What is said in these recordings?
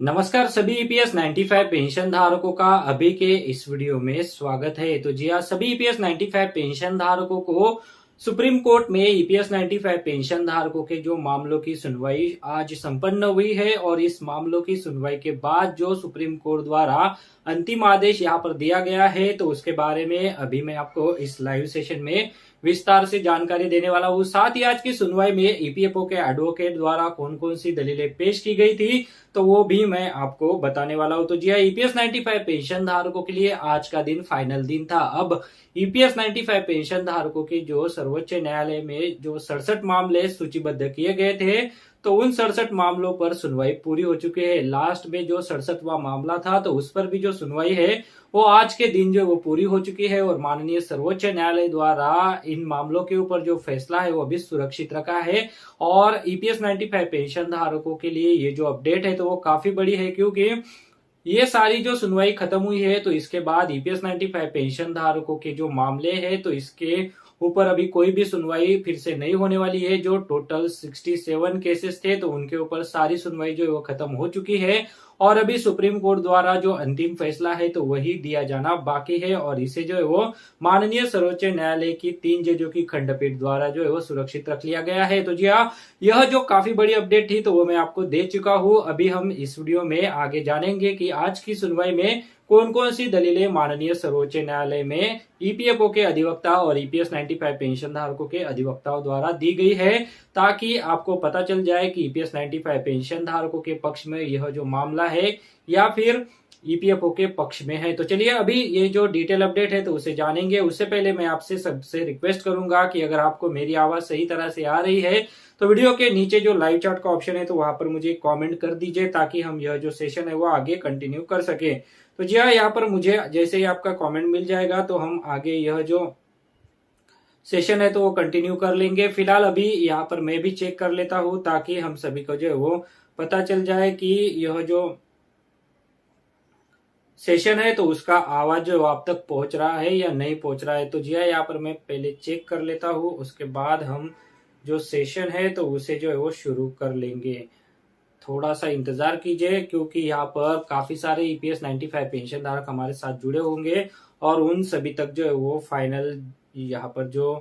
नमस्कार सभी EPS 95 pension धारकों का अभी के इस वीडियो में स्वागत है। तो जी हाँ, सभी ईपीएस 95 पेंशन धारकों को सुप्रीम कोर्ट में ईपीएस 95 पेंशन धारकों के जो मामलों की सुनवाई आज संपन्न हुई है और इस मामलों की सुनवाई के बाद जो सुप्रीम कोर्ट द्वारा अंतिम आदेश यहाँ पर दिया गया है, तो उसके बारे में अभी मैं आपको इस लाइव सेशन में विस्तार से जानकारी देने वाला हूँ। साथ ही आज की सुनवाई में ईपीएफओ के एडवोकेट द्वारा कौन कौन सी दलीलें पेश की गई थी, तो वो भी मैं आपको बताने वाला हूँ। तो जी हाँ, ईपीएस 95 पेंशन धारकों के लिए आज का दिन फाइनल दिन था। अब ईपीएस 95 पेंशन धारकों के जो सर्वोच्च न्यायालय में जो 67 मामले सूचीबद्ध किए गए थे, तो उन 67 मामलों पर सुनवाई पूरी हो चुकी है। लास्ट में जो 67वां मामला था, तो उस पर भी जो सुनवाई है वो आज के दिन जो वो पूरी हो चुकी है और माननीय सर्वोच्च न्यायालय द्वारा इन मामलों के ऊपर जो फैसला है वो अभी सुरक्षित रखा है। और ईपीएस 95 पेंशन धारकों के लिए ये जो अपडेट है तो वो काफी बड़ी है, क्योंकि ये सारी जो सुनवाई खत्म हुई है तो इसके बाद ईपीएस 95 पेंशन धारकों के जो मामले हैं तो इसके ऊपर अभी कोई भी सुनवाई फिर से नहीं होने वाली है। जो टोटल 67 केसेस थे तो उनके ऊपर सारी सुनवाई जो है वो खत्म हो चुकी है और अभी सुप्रीम कोर्ट द्वारा जो अंतिम फैसला है तो वही दिया जाना बाकी है और इसे जो है वो माननीय सर्वोच्च न्यायालय की 3 जजों की खंडपीठ द्वारा जो है वो सुरक्षित रख लिया गया है। तो जी हाँ, यह जो काफी बड़ी अपडेट थी तो वो मैं आपको दे चुका हूं। अभी हम इस वीडियो में आगे जानेंगे कि आज की सुनवाई में कौन कौन सी दलीलें माननीय सर्वोच्च न्यायालय में ईपीएफओ के अधिवक्ता और ईपीएस 95 पेंशन धारकों के अधिवक्ताओं द्वारा दी गई है, ताकि आपको पता चल जाए कि ईपीएस 95 पेंशन धारकों के पक्ष में यह जो मामला है या फिर ईपीएफओ के पक्ष में है। तो चलिए अभी ये जो डिटेल अपडेट है तो उसे जानेंगे। उससे पहले मैं आपसे सबसे रिक्वेस्ट करूंगा कि अगर आपको मेरी आवाज सही तरह से आ रही है तो वीडियो के नीचे जो लाइव चैट का ऑप्शन है तो वहां पर मुझे कमेंट कर दीजिए, ताकि हम यह जो सेशन है वो आगे कंटिन्यू कर सके। तो जी हाँ, यहाँ पर मुझे जैसे ही आपका कमेंट मिल जाएगा तो हम आगे यह जो सेशन है तो वो कंटिन्यू कर लेंगे। फिलहाल अभी यहाँ पर मैं भी चेक कर लेता हूँ ताकि हम सभी को जो है वो पता चल जाए कि यह जो सेशन है तो उसका आवाज जो आप तक पहुंच रहा है या नहीं पहुंच रहा है। तो जी हाँ, यहाँ पर मैं पहले चेक कर लेता हूँ, उसके बाद हम जो सेशन है तो उसे जो है वो शुरू कर लेंगे। थोड़ा सा इंतजार कीजिए, क्योंकि यहाँ पर काफी सारे ईपीएस 95 पेंशन धारक हमारे साथ जुड़े होंगे और उन सभी तक जो है वो फाइनल यहाँ पर जो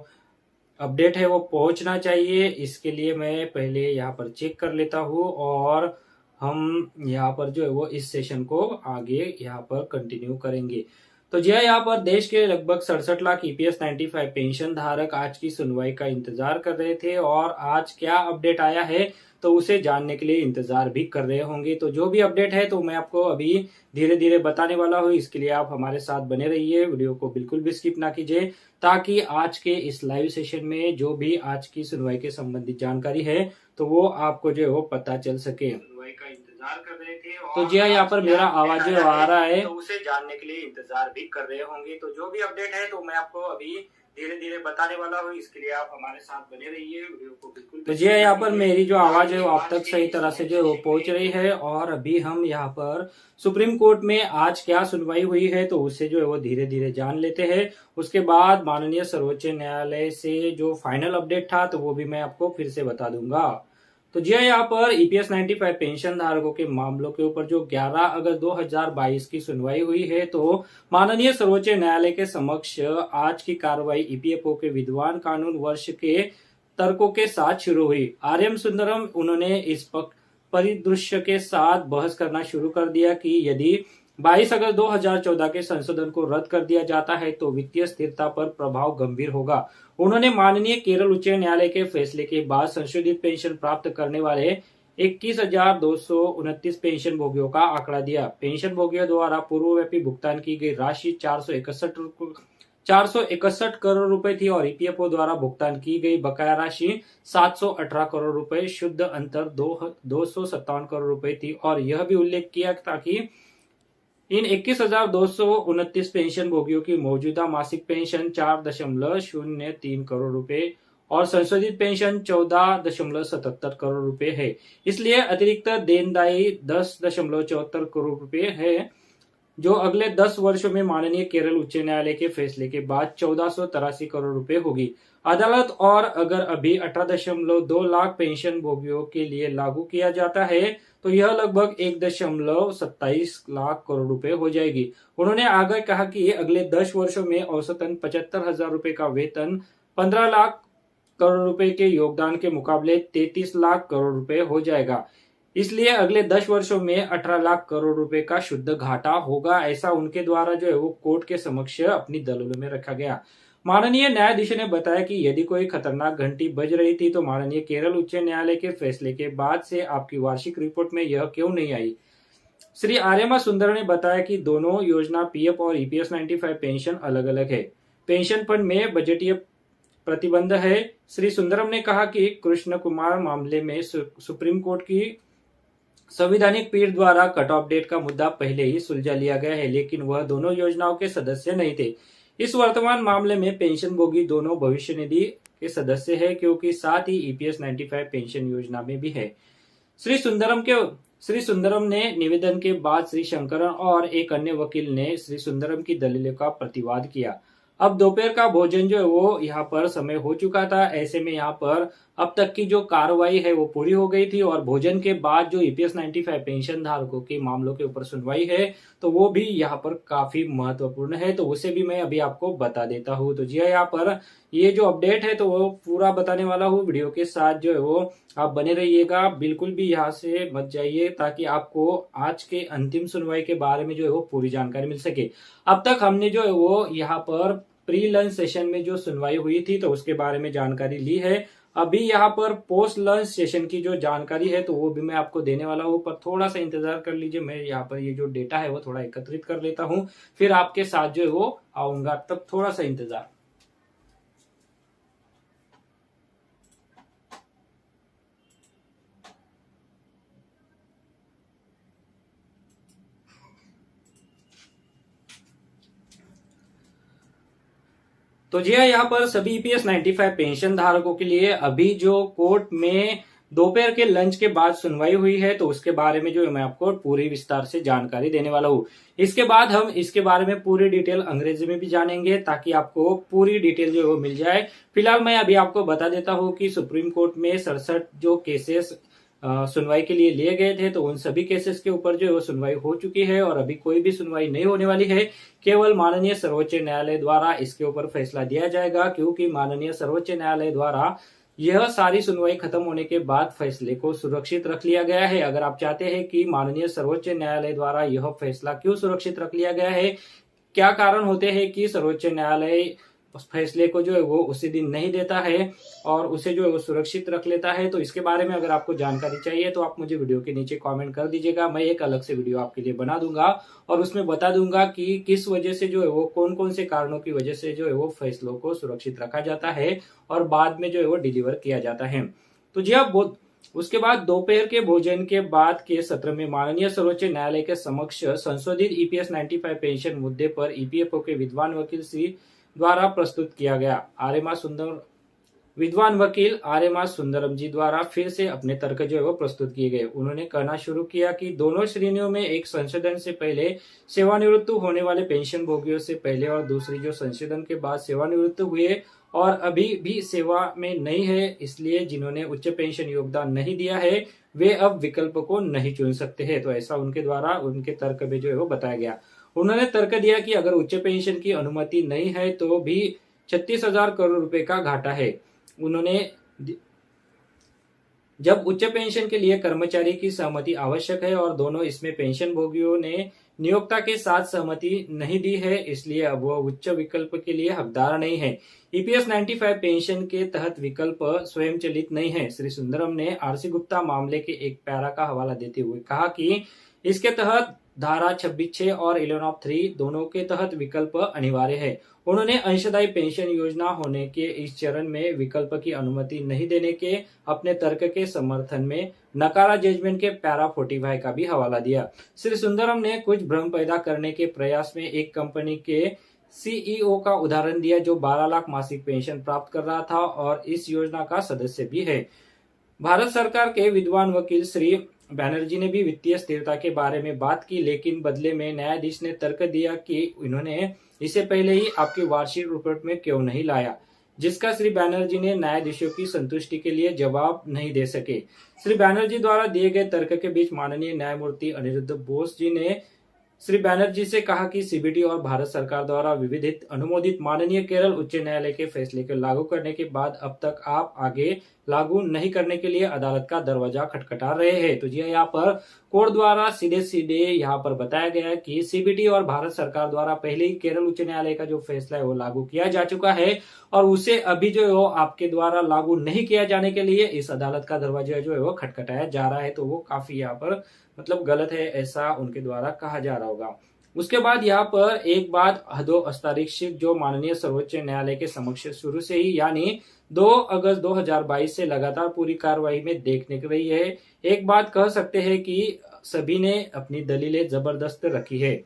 अपडेट है वो पहुंचना चाहिए। इसके लिए मैं पहले यहाँ पर चेक कर लेता हूँ और हम यहाँ पर जो है वो इस सेशन को आगे यहाँ पर कंटिन्यू करेंगे। तो जी हाँ, यहाँ पर देश के लगभग 67 लाख ईपीएस 95 पेंशन धारक आज की सुनवाई का इंतजार कर रहे थे और आज क्या अपडेट आया है तो उसे जानने के लिए इंतजार भी कर रहे होंगे। तो जो भी अपडेट है तो मैं आपको अभी धीरे धीरे बताने वाला हूँ। इसके लिए आप हमारे साथ बने रहिए, वीडियो को बिल्कुल भी स्किप ना कीजिए, ताकि आज के इस लाइव सेशन में जो भी आज की सुनवाई के संबंधित जानकारी है तो वो आपको जो है वो पता चल सके। सुनवाई का इंतजार कर रहे थे तो जी हाँ, यहाँ पर मेरा आवाज जो आ रहा है तो उसे जानने के लिए इंतजार भी कर रहे होंगे। तो जो भी अपडेट है तो मैं आपको अभी धीरे धीरे बताने वाला हूँ। इसके लिए आप हमारे साथ बने रहिए, वीडियो को बिल्कुल। तो जी हाँ, यहाँ पर मेरी जो आवाज है वो आप तक सही तरह से जो है वो पहुंच रही है और अभी हम यहाँ पर सुप्रीम कोर्ट में आज क्या सुनवाई हुई है तो उससे जो है वो धीरे धीरे जान लेते हैं। उसके बाद माननीय सर्वोच्च न्यायालय से जो फाइनल अपडेट था तो वो भी मैं आपको फिर से बता दूंगा। तो जी हाँ, यहाँ पर ईपीएस 95 पेंशन धारकों के मामलों के ऊपर जो 11 अगस्त 2022 की सुनवाई हुई है तो माननीय सर्वोच्च न्यायालय के समक्ष आज की कार्रवाई ईपीएफओ के विद्वान कानून वर्ष के तर्कों के साथ शुरू हुई। आरएम सुंदरम उन्होंने इस परिदृश्य के साथ बहस करना शुरू कर दिया कि यदि 22 अगस्त 2014 के संशोधन को रद्द कर दिया जाता है तो वित्तीय स्थिरता पर प्रभाव गंभीर होगा। उन्होंने माननीय केरल उच्च न्यायालय के फैसले के बाद संशोधित पेंशन प्राप्त करने वाले 21,229 पेंशन भोगियों का आंकड़ा दिया। पेंशन भोगियों द्वारा पूर्वव्यापी भुगतान की गई राशि 461 करोड़ रुपए थी और ईपीएफओ द्वारा भुगतान की गई बकाया राशि 718 करोड़ रुपए, शुद्ध अंतर 257 करोड़ रुपए थी। और यह भी उल्लेख किया था कि इन 21,229 पेंशन भोगियों की मौजूदा मासिक पेंशन 4.03 करोड़ रुपए और संशोधित पेंशन 14.77 करोड़ रुपए है। इसलिए अतिरिक्त देनदायी 10.74 करोड़ रुपए है। जो अगले 10 वर्षों में माननीय केरल उच्च न्यायालय के फैसले के बाद 1483 करोड़ रुपए होगी। अदालत और अगर अभी 18.2 लाख पेंशन भोगियों के लिए लागू किया जाता है तो यह लगभग 1.27 लाख करोड़ रुपए हो जाएगी। उन्होंने आगे कहा कि अगले 10 वर्षों में औसतन 75,000 रुपए का वेतन 15 लाख करोड़ रुपए के योगदान के मुकाबले 33 लाख करोड़ रुपए हो जाएगा। इसलिए अगले 10 वर्षों में 18 लाख करोड़ रुपए का शुद्ध घाटा होगा, ऐसा उनके द्वारा जो है वो कोर्ट के समक्ष अपनी दलीलों में रखा गया। माननीय न्यायाधीश ने बताया कि यदि कोई खतरनाक घंटी बज रही थी तो माननीय केरल उच्च न्यायालय के फैसले के बाद से आपकी वार्षिक रिपोर्ट में यह क्यों नहीं आई। श्री आर्यमा सुंदर ने बताया कि दोनों योजना पीएफ और ईपीएस 95 पेंशन अलग अलग है। पेंशन फंड में बजटीय प्रतिबंध है। श्री सुंदरम ने कहा कि कृष्ण कुमार मामले में सुप्रीम कोर्ट की संवैधानिक पीठ द्वारा कट ऑफ डेट का मुद्दा पहले ही सुलझा लिया गया है, लेकिन वह दोनों योजनाओं के सदस्य नहीं थे। इस वर्तमान मामले में पेंशन भोगी दोनों भविष्य निधि के सदस्य है, क्योंकि साथ ही ईपीएस 95 पेंशन योजना में भी है। श्री सुंदरम ने निवेदन के बाद श्री शंकरन और एक अन्य वकील ने श्री सुंदरम की दलीलों का प्रतिवाद किया। अब दोपहर का भोजन जो है वो यहाँ पर समय हो चुका था। ऐसे में यहाँ पर अब तक की जो कार्रवाई है वो पूरी हो गई थी और भोजन के बाद जो ईपीएस 95 पेंशन धारकों के मामलों के ऊपर सुनवाई है तो वो भी यहाँ पर काफी महत्वपूर्ण है, तो उसे भी मैं अभी आपको बता देता हूँ। तो जी हाँ, यहाँ पर ये जो अपडेट है तो वो पूरा बताने वाला हूँ। वीडियो के साथ जो है वो आप बने रहिएगा, बिल्कुल भी यहाँ से मत जाइए, ताकि आपको आज के अंतिम सुनवाई के बारे में जो है वो पूरी जानकारी मिल सके। अब तक हमने जो है वो यहाँ पर प्री लंच सेशन में जो सुनवाई हुई थी तो उसके बारे में जानकारी ली है। अभी यहाँ पर पोस्ट लंच सेशन की जो जानकारी है तो वो भी मैं आपको देने वाला हूँ, पर थोड़ा सा इंतजार कर लीजिए। मैं यहाँ पर ये जो डेटा है वो थोड़ा एकत्रित कर लेता हूँ, फिर आपके साथ जो है वो आऊंगा, तब थोड़ा सा इंतजार। तो जी हाँ, यहाँ पर सभी ईपीएस 95 पेंशन धारकों के लिए अभी जो कोर्ट में दोपहर के लंच के बाद सुनवाई हुई है तो उसके बारे में जो मैं आपको पूरी विस्तार से जानकारी देने वाला हूँ। इसके बाद हम इसके बारे में पूरी डिटेल अंग्रेजी में भी जानेंगे, ताकि आपको पूरी डिटेल जो है वो मिल जाए। फिलहाल मैं अभी आपको बता देता हूँ कि सुप्रीम कोर्ट में 67 जो केसेस सुनवाई के लिए लिए गए थे तो उन सभी केसेस के ऊपर जो है वो सुनवाई हो चुकी है और अभी कोई भी सुनवाई नहीं होने वाली है। केवल माननीय सर्वोच्च न्यायालय द्वारा इसके ऊपर फैसला दिया जाएगा, क्योंकि माननीय सर्वोच्च न्यायालय द्वारा यह सारी सुनवाई खत्म होने के बाद फैसले को सुरक्षित रख लिया गया है। अगर आप चाहते हैं कि माननीय सर्वोच्च न्यायालय द्वारा यह फैसला क्यों सुरक्षित रख लिया गया है, क्या कारण होते हैं कि सर्वोच्च न्यायालय उस फैसले को जो है वो उसी दिन नहीं देता है और उसे जो है वो सुरक्षित रख लेता है, तो इसके बारे में अगर आपको जानकारी चाहिए तो आप मुझे वीडियो के नीचे कमेंट कर दीजिएगा। मैं एक अलग से वीडियो आपके लिए बना दूंगा और उसमें बता दूंगा कि किस वजह से जो है वो कौन कौन से कारणों की वजह से जो है वो फैसलों को सुरक्षित रखा जाता है और बाद में जो है वो डिलीवर किया जाता है। तो जी अब उसके बाद दोपहर के भोजन के बाद के सत्र में माननीय सर्वोच्च न्यायालय के समक्ष संशोधित ईपीएस 95 पेंशन मुद्दे पर ईपीएफओ के विद्वान वकील श्री द्वारा प्रस्तुत किया गया। विद्वान वकील आर्यमा सुंदरम जी द्वारा फिर से अपने तर्क जो है वो प्रस्तुत किए गए। उन्होंने कहना शुरू किया कि दोनों श्रेणियों में एक संशोधन से पहले सेवानिवृत्त होने वाले पेंशन भोगियों से पहले और दूसरी जो संशोधन के बाद सेवानिवृत्त हुए और अभी भी सेवा में नहीं है, इसलिए जिन्होंने उच्च पेंशन योगदान नहीं दिया है वे अब विकल्प को नहीं चुन सकते हैं। तो ऐसा उनके द्वारा उनके तर्क में जो है वो बताया गया। उन्होंने तर्क दिया कि अगर उच्च पेंशन की अनुमति नहीं है तो भी 36,000 करोड़ रुपए का घाटा है। उन्होंने जब उच्च पेंशन के लिए कर्मचारी की सहमति आवश्यक है और दोनों इसमें पेंशन भोगियों ने नियोक्ता के साथ सहमति नहीं दी है, इसलिए अब वह उच्च विकल्प के लिए हकदार नहीं है। ईपीएस 95 पेंशन के तहत विकल्प स्वयं चलित नहीं है। श्री सुंदरम ने आरसी गुप्ता मामले के एक पैरा का हवाला देते हुए कहा कि इसके तहत धारा 26(6) और 11(3) दोनों के तहत विकल्प अनिवार्य है। उन्होंने अंशदायी पेंशन योजना होने के इस चरण में विकल्प की अनुमति नहीं देने के अपने तर्क के समर्थन में नकारा जजमेंट के पैरा 45 का भी हवाला दिया। श्री सुंदरम ने कुछ भ्रम पैदा करने के प्रयास में एक कंपनी के सीईओ का उदाहरण दिया जो 12 लाख मासिक पेंशन प्राप्त कर रहा था और इस योजना का सदस्य भी है। भारत सरकार के विद्वान वकील श्री बैनर्जी ने भी वित्तीय स्थिरता के बारे में बात की, लेकिन बदले में न्यायाधीश ने तर्क दिया कि इन्होंने इसे पहले ही आपकी वार्षिक रिपोर्ट में क्यों नहीं लाया, जिसका श्री बैनर्जी ने न्यायाधीशों की संतुष्टि के लिए जवाब नहीं दे सके। श्री बैनर्जी द्वारा दिए गए तर्क के बीच माननीय न्यायमूर्ति अनिरुद्ध बोस जी ने श्री बैनर्जी से कहा कि सीबीडी और भारत सरकार द्वारा विविधित अनुमोदित माननीय केरल उच्च न्यायालय के फैसले को लागू करने के बाद अब तक आप आगे लागू नहीं करने के लिए अदालत का दरवाजा खटखटा रहे हैं। तो जी यहाँ पर कोर्ट द्वारा सीधे सीधे यहाँ पर बताया गया है कि सीबीडी और भारत सरकार द्वारा पहले ही केरल उच्च न्यायालय का जो फैसला है वो लागू किया जा चुका है और उसे अभी जो है वो आपके द्वारा लागू नहीं किया जाने के लिए इस अदालत का दरवाजा जो है वो खटखटाया जा रहा है। तो वो काफी यहाँ पर मतलब गलत है, ऐसा उनके द्वारा कहा जा रहा होगा। उसके बाद यहाँ पर एक बात हस्तक्षेप जो माननीय सर्वोच्च न्यायालय के समक्ष शुरू से ही यानी 2 अगस्त 2022 से लगातार पूरी कार्रवाई में देखने को रही है। एक बात कह सकते हैं कि सभी ने अपनी दलीलें जबरदस्त रखी है,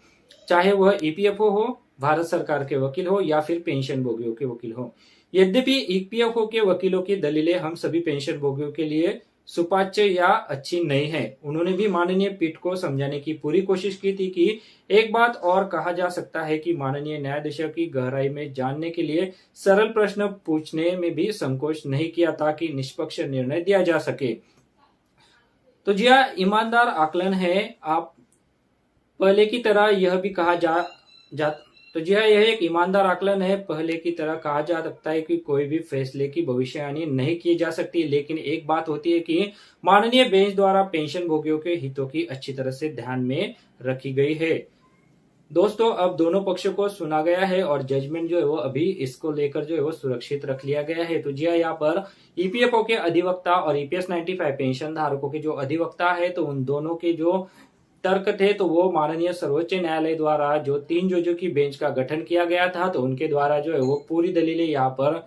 चाहे वह ईपीएफओ हो, भारत सरकार के वकील हो या फिर पेंशन भोगियों के वकील हो। यद्यपि ईपीएफओ के वकीलों की दलीलें हम सभी पेंशन भोगियों के लिए सुपाच्य या अच्छी नहीं है। उन्होंने भी माननीय पीठ को समझाने की पूरी कोशिश की थी कि एक बात और कहा जा सकता है कि माननीय न्यायाधीशों की गहराई में जानने के लिए सरल प्रश्न पूछने में भी संकोच नहीं किया ताकि निष्पक्ष निर्णय दिया जा सके। तो जी हाँ, ईमानदार आकलन है। आप पहले की तरह यह भी कहा जा तो जी हाँ, यह एक ईमानदार आकलन है। पहले की तरह कहा जा सकता है कि कोई भी फैसले की भविष्यवाणी नहीं की जा सकती, लेकिन एक बात होती है कि माननीय बेंच द्वारा पेंशन भोगियों के हितों की अच्छी तरह से ध्यान में रखी गई है। दोस्तों, अब दोनों पक्षों को सुना गया है और जजमेंट जो है वो अभी इसको लेकर जो है वो सुरक्षित रख लिया गया है। तो जी हाँ, यहाँ पर ईपीएफओ के अधिवक्ता और ईपीएस 95 पेंशन धारकों के जो अधिवक्ता है तो उन दोनों के जो तर्क थे तो वो माननीय सर्वोच्च न्यायालय द्वारा जो 3 जजों की बेंच का गठन किया गया था तो उनके द्वारा जो है वो पूरी दलीलें यहाँ पर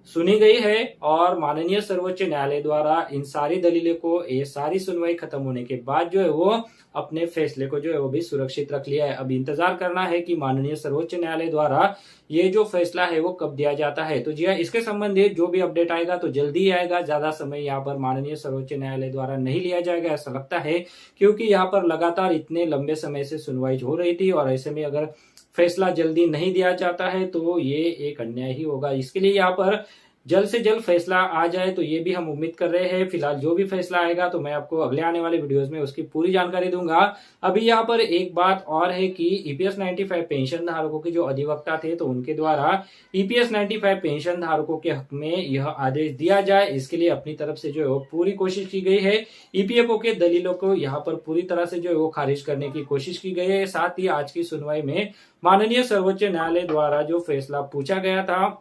सुनी गई है और माननीय सर्वोच्च न्यायालय द्वारा इन सारी दलीलों को ये सारी सुनवाई खत्म होने के बाद जो है वो अपने फैसले को जो है वो भी सुरक्षित रख लिया है। अब इंतजार करना है कि माननीय सर्वोच्च न्यायालय द्वारा ये जो फैसला है वो कब दिया जाता है। तो जी हाँ, इसके संबंधित जो भी अपडेट आएगा तो जल्दी आएगा, ज्यादा समय यहाँ पर माननीय सर्वोच्च न्यायालय द्वारा नहीं लिया जाएगा ऐसा लगता है, क्योंकि यहाँ पर लगातार इतने लंबे समय से सुनवाई हो रही थी और ऐसे में अगर फैसला जल्दी नहीं दिया जाता है तो ये एक अन्याय ही होगा। इसके लिए यहाँ पर जल्द से जल्द फैसला आ जाए तो ये भी हम उम्मीद कर रहे हैं। फिलहाल जो भी फैसला आएगा तो मैं आपको अगले आने वाले वीडियोस में उसकी पूरी जानकारी दूंगा। अभी यहाँ पर एक बात और है कि ईपीएस 95 पेंशन धारकों के जो अधिवक्ता थे तो उनके द्वारा ईपीएस 95 पेंशन धारकों के हक में यह आदेश दिया जाए, इसके लिए अपनी तरफ से जो है वो पूरी कोशिश की गई है। ईपीएफओ के दलीलों को यहाँ पर पूरी तरह से जो है वो खारिज करने की कोशिश की गई है। साथ ही आज की सुनवाई में माननीय सर्वोच्च न्यायालय द्वारा जो फैसला पूछा गया था,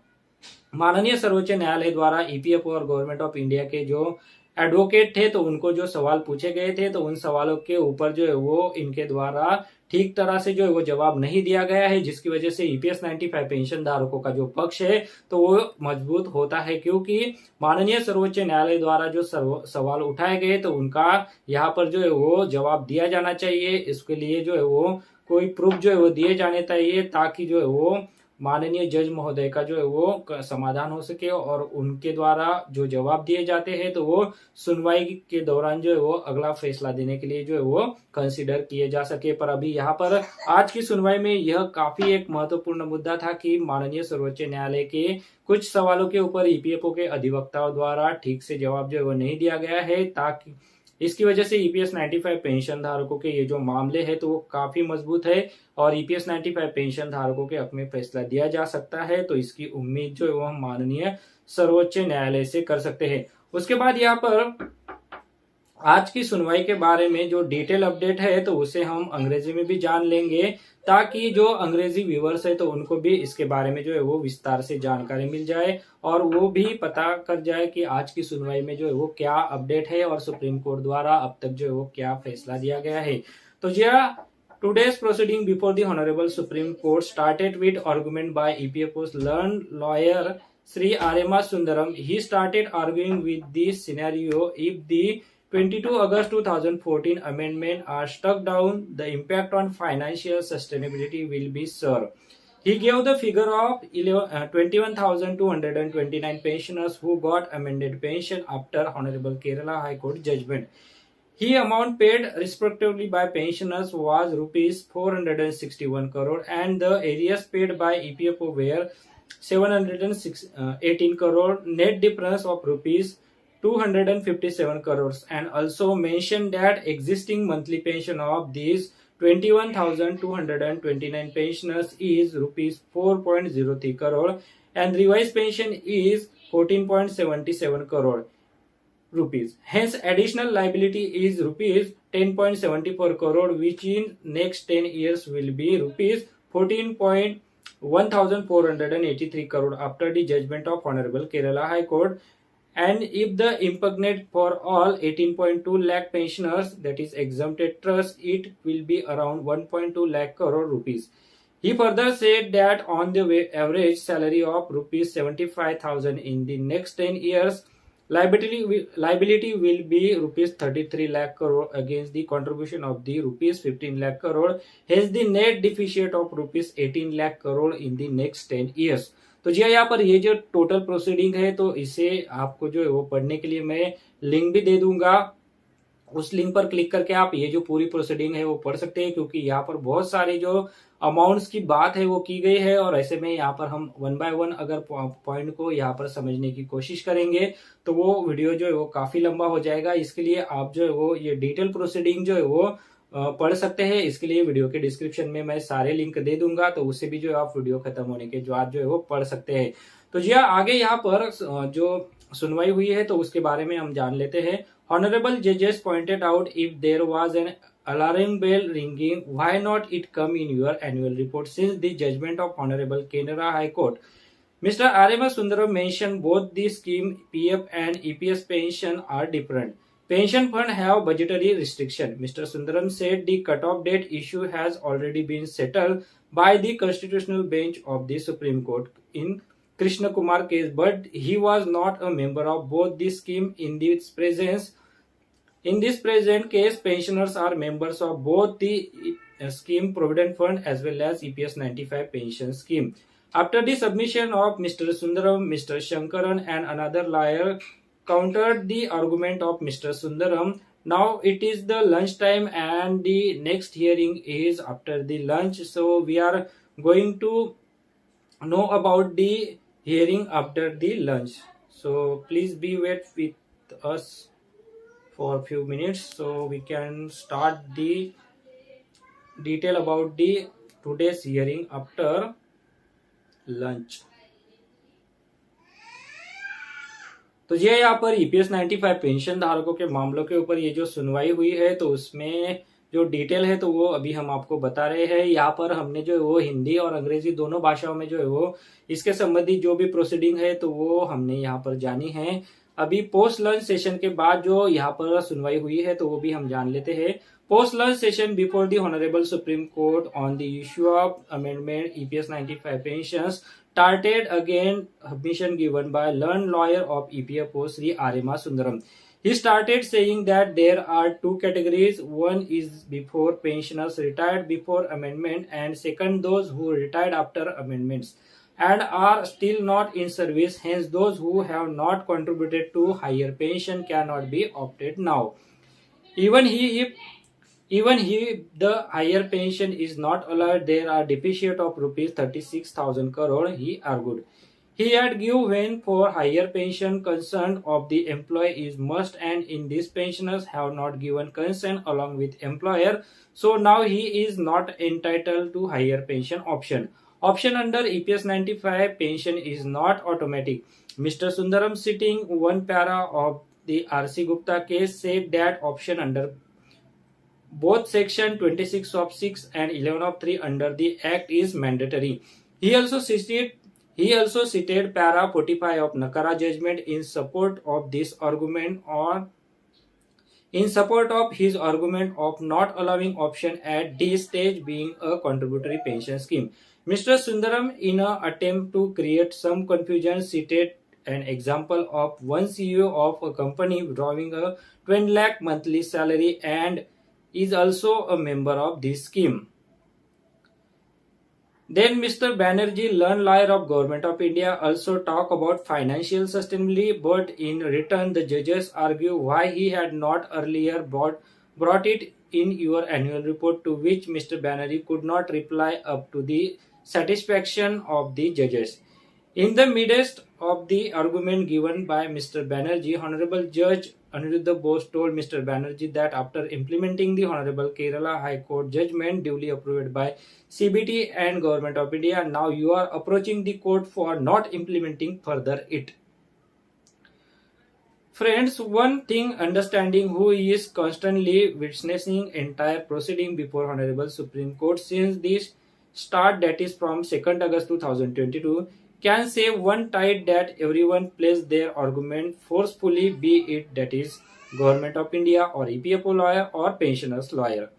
माननीय सर्वोच्च न्यायालय द्वारा ईपीएफओ और गवर्नमेंट ऑफ इंडिया के जो एडवोकेट थे तो उनको जो सवाल पूछे गए थे तो उन सवालों के ऊपर जो है वो इनके द्वारा ठीक तरह से जो है वो जवाब नहीं दिया गया है, जिसकी वजह से ईपीएस 95 पेंशन धारकों का जो पक्ष है तो वो मजबूत होता है, क्योंकि माननीय सर्वोच्च न्यायालय द्वारा जो सवाल उठाए गए तो उनका यहाँ पर जो है वो जवाब दिया जाना चाहिए। इसके लिए जो है वो कोई प्रूफ जो है वो दिए जाने चाहिए ताकि जो है वो माननीय जज महोदय का जो है वो समाधान हो सके और उनके द्वारा जो जवाब दिए जाते हैं तो वो सुनवाई के दौरान जो है वो अगला फैसला देने के लिए जो है वो कंसीडर किए जा सके। पर अभी यहाँ पर आज की सुनवाई में यह काफी एक महत्वपूर्ण मुद्दा था कि माननीय सर्वोच्च न्यायालय के कुछ सवालों के ऊपर ईपीएफओ के अधिवक्ताओं द्वारा ठीक से जवाब जो है वो नहीं दिया गया है, ताकि इसकी वजह से ईपीएस 95 पेंशन धारकों के ये जो मामले हैं तो वो काफी मजबूत है और ईपीएस 95 पेंशन धारकों के हक में फैसला दिया जा सकता है। तो इसकी उम्मीद जो है वो हम माननीय सर्वोच्च न्यायालय से कर सकते हैं। उसके बाद यहाँ पर आज की सुनवाई के बारे में जो डिटेल अपडेट है तो उसे हम अंग्रेजी में भी जान लेंगे, ताकि जो अंग्रेजी व्यूअर्स है तो उनको भी इसके बारे में जो है वो विस्तार से जानकारी मिल जाए और वो भी पता कर जाए कि आज की सुनवाई में जो है वो क्या अपडेट है और सुप्रीम कोर्ट द्वारा अब तक जो है वो क्या फैसला दिया गया है। तो जी today's proceeding before the Honorable Supreme Court started with argument by EPFO's learned lawyer Sri Arema Sundaram. He started arguing with this scenario: if the 22 August 2014 amendment are struck down, the impact on financial sustainability will be sure. He gave the figure of 21,229 pensioners who got amended pension after Honorable Kerala High Court judgment. He amount paid respectively by pensioners was rupees 461 crore and the arrears paid by EPFO were 718 crore, net difference of rupees 257 crores, and also mentioned that existing monthly pension of these 21,229 pensioners is rupees 4.03 crore and revised pension is 14.77 crore rupees. Hence, additional liability is rupees 10.74 crore, which in next 10 years will be rupees 14,1483 crore after the judgment of Honorable Kerala High Court. And if the impugnate for all 18.2 lakh pensioners, that is exempted trust, it will be around 1.2 lakh crore rupees. He further said that on the average salary of rupees 75,000 in the next 10 years, liability will be rupees 33 lakh crore against the contribution of the rupees 15 lakh crore. Hence the net deficit of rupees 18 lakh crore in the next 10 years. तो जी यहाँ पर ये जो total proceeding है तो इसे आपको जो है वो पढ़ने के लिए मैं लिंक भी दे दूंगा। उस लिंक पर क्लिक करके आप ये जो पूरी प्रोसीडिंग है वो पढ़ सकते हैं, क्योंकि यहाँ पर बहुत सारी जो अमाउंट्स की बात है वो की गई है और ऐसे में यहाँ पर हम वन बाय वन अगर पॉइंट को यहाँ पर समझने की कोशिश करेंगे तो वो वीडियो जो है वो काफी लंबा हो जाएगा। इसके लिए आप जो है वो ये डिटेल प्रोसीडिंग जो है वो पढ़ सकते हैं। इसके लिए वीडियो के डिस्क्रिप्शन में मैं सारे लिंक दे दूंगा, तो उससे भी जो है आप वीडियो खत्म होने के बाद जो है वो पढ़ सकते हैं। तो जी आगे यहाँ पर जो सुनवाई हुई है तो उसके बारे में हम जान लेते हैं। Honorable judges pointed out if there was an alarm bell ringing, why not it come in your annual report since the judgment of Honorable Canara High Court. Mr. R.M. Sundaram mentioned both the scheme PF and EPS pension are different. Pension fund have budgetary restriction. Mr. Sundaram said the cut-off date issue has already been settled by the constitutional bench of the Supreme Court in Krishna Kumar case, but he was not a member of both the scheme in this presence. In this present case, pensioners are members of both the scheme Provident Fund as well as EPS 95 pension scheme. After the submission of Mr. Sundaram, Mr. Shankaran and another lawyer countered the argument of Mr. Sundaram. Now it is the lunch time and the next hearing is after the lunch. So we are going to know about the hearing after the lunch. So please be wait with us for a few minutes so we can start the detail about the today's hearing after lunch. तो ये यहाँ पर EPS 95 pension धारकों के मामलों के ऊपर ये जो सुनवाई हुई है तो उसमें जो डिटेल है तो वो अभी हम आपको बता रहे हैं। यहाँ पर हमने जो है वो हिंदी और अंग्रेजी दोनों भाषाओं में जो है वो इसके संबंधी जो भी प्रोसीडिंग है तो वो हमने यहाँ पर जानी है। अभी पोस्ट लंच सेशन के बाद जो यहाँ पर सुनवाई हुई है तो वो भी हम जान लेते हैं। Post lunch session before the honourable supreme court on the issue of amendment EPS 95 pensions started again submission given by learned lawyer of EPFO Sri Arima Sundaram. He started saying that there are two categories. One is before pensioners retired before amendment and second those who retired after amendments and are still not in service. Hence those who have not contributed to higher pension cannot be opted now. Even the higher pension is not allowed, there are deficit of rupees 36,000 crore, he argued. He had given when for higher pension consent of the employee is must and in these pensioners have not given consent along with employer. So now he is not entitled to higher pension option. Option under EPS 95 pension is not automatic. Mr. Sundaram citing one para of the RC Gupta case said that option under both section 26 of 6 and 11 of 3 under the act is mandatory. He also cited para 45 of Nakara judgment in support of this argument or in support of his argument of not allowing option at this stage being a contributory pension scheme. Mr. Sundaram, in an attempt to create some confusion, cited an example of one CEO of a company drawing a 20 lakh monthly salary and is also a member of this scheme. Then Mr. Banerjee, learned lawyer of Government of India, also talk about financial sustainability, but in return the judges argue why he had not earlier brought it in your annual report, to which Mr. Banerjee could not reply up to the satisfaction of the judges. In the midst of the argument given by Mr. Banerjee, Honorable Judge Aniruddha Bose told Mr. Banerjee that after implementing the Honorable Kerala High Court judgment duly approved by CBT and Government of India, now you are approaching the court for not implementing further it. Friends, one thing understanding who is constantly witnessing entire proceeding before Honorable Supreme Court since this start, that is from 2nd August 2022, can say one tide that everyone plays their argument forcefully, be it that is Government of India or EPFO lawyer or pensioners lawyer.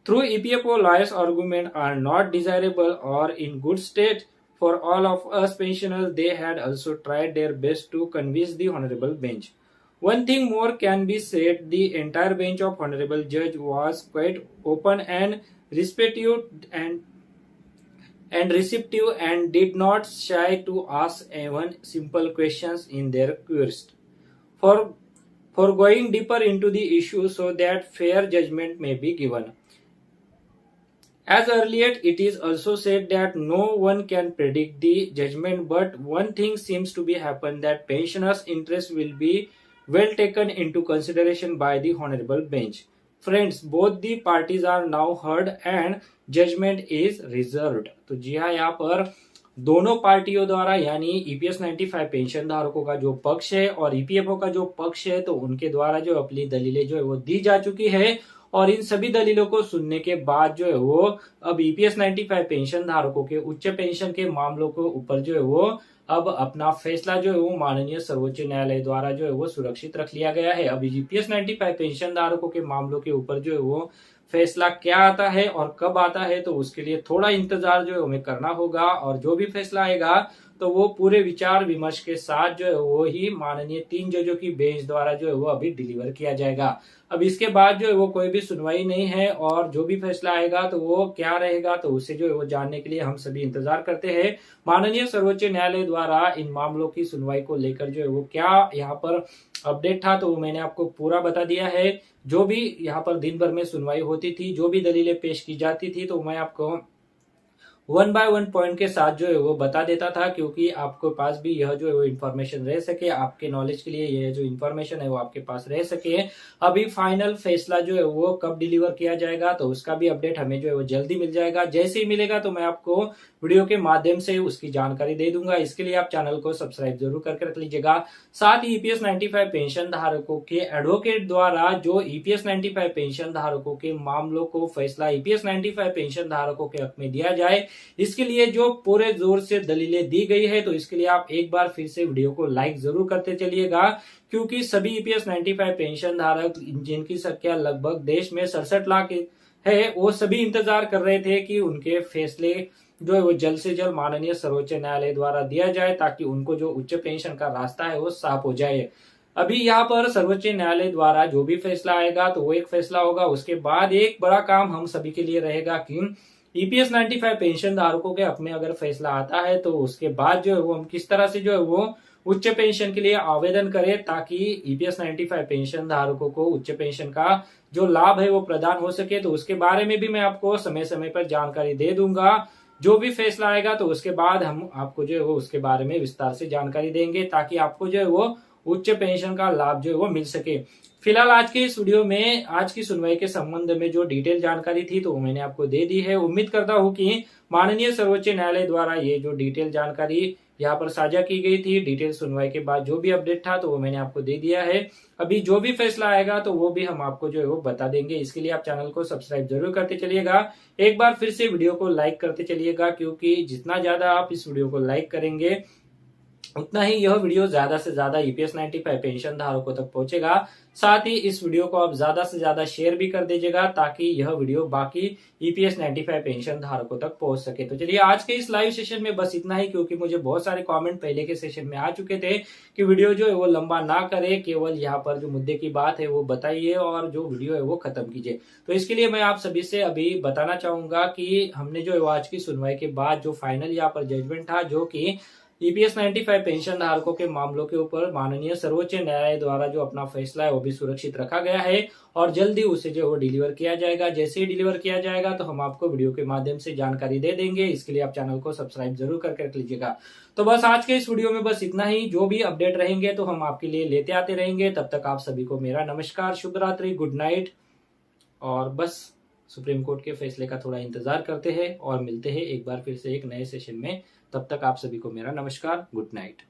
Through EPFO lawyers' argument are not desirable or in good state for all of us pensioners, they had also tried their best to convince the Honorable Bench. One thing more can be said, the entire bench of Honorable Judge was quite open and receptive and did not shy to ask even simple questions in their queries. For going deeper into the issue so that fair judgment may be given. As earlier, it is also said that no one can predict the judgment, but one thing seems to be happen, that pensioners' interest will be well taken into consideration by the Honorable Bench. Friends, both the parties are now heard and judgment is reserved. तो जी हाँ, यहाँ पर दोनों पार्टियों द्वारा यानी EPS 95 pension धारकों का जो पक्ष है और ईपीएफओ का जो पक्ष है, तो उनके द्वारा जो अपनी दलीलें जो है वो दी जा चुकी है और इन सभी दलीलों को सुनने के बाद जो है वो अब ईपीएस 95 पेंशन धारकों के उच्च पेंशन के मामलों के ऊपर जो है वो अब अपना फैसला जो है वो माननीय सर्वोच्च न्यायालय द्वारा जो है वो सुरक्षित रख लिया गया है। अब ईपीएस 95 पेंशन धारकों के मामलों के ऊपर जो है वो फैसला क्या आता है और कब आता है, तो उसके लिए थोड़ा इंतजार जो है हमें करना होगा और जो भी फैसला आएगा तो वो पूरे विचार विमर्श के साथ जो है वो ही माननीय 3 जजों की बेंच द्वारा जो है वो अभी डिलीवर किया जाएगा। अब इसके बाद जो है वो कोई भी सुनवाई नहीं है और जो भी फैसला आएगा तो वो क्या रहेगा, तो उसे जो है वो जानने के लिए हम सभी इंतजार करते हैं माननीय सर्वोच्च न्यायालय द्वारा इन मामलों की सुनवाई को लेकर जो है वो क्या यहाँ पर अपडेट था, तो मैंने आपको पूरा बता दिया है। जो भी यहाँ पर दिन भर में सुनवाई होती थी, जो भी दलीलें पेश की जाती थी, तो मैं आपको 1 बाय 1 पॉइंट के साथ जो है वो बता देता था, क्योंकि आपके पास भी यह जो है वो इन्फॉर्मेशन रह सके, आपके नॉलेज के लिए यह जो इन्फॉर्मेशन है वो आपके पास रह सके। अभी फाइनल फैसला जो है वो कब डिलीवर किया जाएगा, तो उसका भी अपडेट हमें जो है वो जल्दी मिल जाएगा। जैसे ही मिलेगा तो मैं आपको वीडियो के माध्यम से उसकी जानकारी दे दूंगा। इसके लिए आप चैनल को सब्सक्राइब जरूर करके रख लीजिएगा। साथ ही ईपीएस 95 पेंशन धारकों के एडवोकेट द्वारा जो ईपीएस 95 पेंशन धारकों के मामलों को फैसला ईपीएस 95 पेंशन धारकों के हक में दिया जाए, इसके लिए जो पूरे जोर से दलीलें दी गई है, तो इसके लिए आप एक बार फिर से वीडियो को लाइक जरूर करते चलिएगा, क्योंकि सभी ईपीएस 95 पेंशन धारक जिनकी संख्या लगभग देश में 67 लाख है, वो सभी इंतजार कर रहे थे कि उनके फैसले जो है वो जल्द से जल्द माननीय सर्वोच्च न्यायालय द्वारा दिया जाए, ताकि उनको जो उच्च पेंशन का रास्ता है वो साफ हो जाए। अभी यहाँ पर सर्वोच्च न्यायालय द्वारा जो भी फैसला आएगा तो वो एक फैसला होगा, उसके बाद एक बड़ा काम हम सभी के लिए रहेगा कि ईपीएस 95 पेंशन धारकों के हक में अगर फैसला आता है तो उसके बाद जो है वो हम किस तरह से जो है वो उच्च पेंशन के लिए आवेदन करें, ताकि ईपीएस 95 पेंशन धारकों को उच्च पेंशन का जो लाभ है वो प्रदान हो सके। तो उसके बारे में भी मैं आपको समय समय पर जानकारी दे दूंगा। जो भी फैसला आएगा तो उसके बाद हम आपको जो है वो उसके बारे में विस्तार से जानकारी देंगे, ताकि आपको जो है वो उच्च पेंशन का लाभ जो है वो मिल सके। फिलहाल आज के इस वीडियो में आज की सुनवाई के संबंध में जो डिटेल जानकारी थी तो मैंने आपको दे दी है। उम्मीद करता हूं कि माननीय सर्वोच्च न्यायालय द्वारा ये जो डिटेल जानकारी यहाँ पर साझा की गई थी, डिटेल सुनवाई के बाद जो भी अपडेट था तो वो मैंने आपको दे दिया है। अभी जो भी फैसला आएगा तो वो भी हम आपको जो है वो बता देंगे। इसके लिए आप चैनल को सब्सक्राइब जरूर करते चलिएगा। एक बार फिर से वीडियो को लाइक करते चलिएगा, क्योंकि जितना ज्यादा आप इस वीडियो को लाइक करेंगे उतना ही यह वीडियो ज्यादा से ज्यादा ईपीएस 95 पेंशन धारकों तक पहुंचेगा। साथ ही इस वीडियो को आप ज्यादा से ज्यादा शेयर भी कर दीजिएगा ताकि यह वीडियो बाकी ईपीएस 95 पेंशन धारकों तक पहुंच सके। तो चलिए आज के इस लाइव सेशन में बस इतना ही, क्योंकि मुझे बहुत सारे कमेंट पहले के सेशन में आ चुके थे कि वीडियो जो है वो लंबा ना करे, केवल यहाँ पर जो मुद्दे की बात है वो बताइए और जो वीडियो है वो खत्म कीजिए। तो इसके लिए मैं आप सभी से अभी बताना चाहूंगा कि हमने जो है आज की सुनवाई के बाद जो फाइनल यहाँ पर जजमेंट था, जो कि ईपीएस 95 पेंशन धारकों के मामलों के ऊपर माननीय सर्वोच्च न्यायालय द्वारा जो अपना फैसला है वो भी सुरक्षित रखा गया है और जल्दी उसे जो वो डिलीवर किया जाएगा। जैसे ही डिलीवर किया जाएगा तो हम आपको वीडियो के माध्यम से जानकारी दे देंगे। इसके लिए आप चैनल को सब्सक्राइब जरूर करके रख लीजिएगा। तो बस आज के इस वीडियो में बस इतना ही। जो भी अपडेट रहेंगे तो हम आपके लिए लेते आते रहेंगे। तब तक आप सभी को मेरा नमस्कार, शुभ रात्रि, गुड नाइट। और बस सुप्रीम कोर्ट के फैसले का थोड़ा इंतजार करते हैं और मिलते हैं एक बार फिर से एक नए सेशन में। तब तक आप सभी को मेरा नमस्कार, गुड नाइट।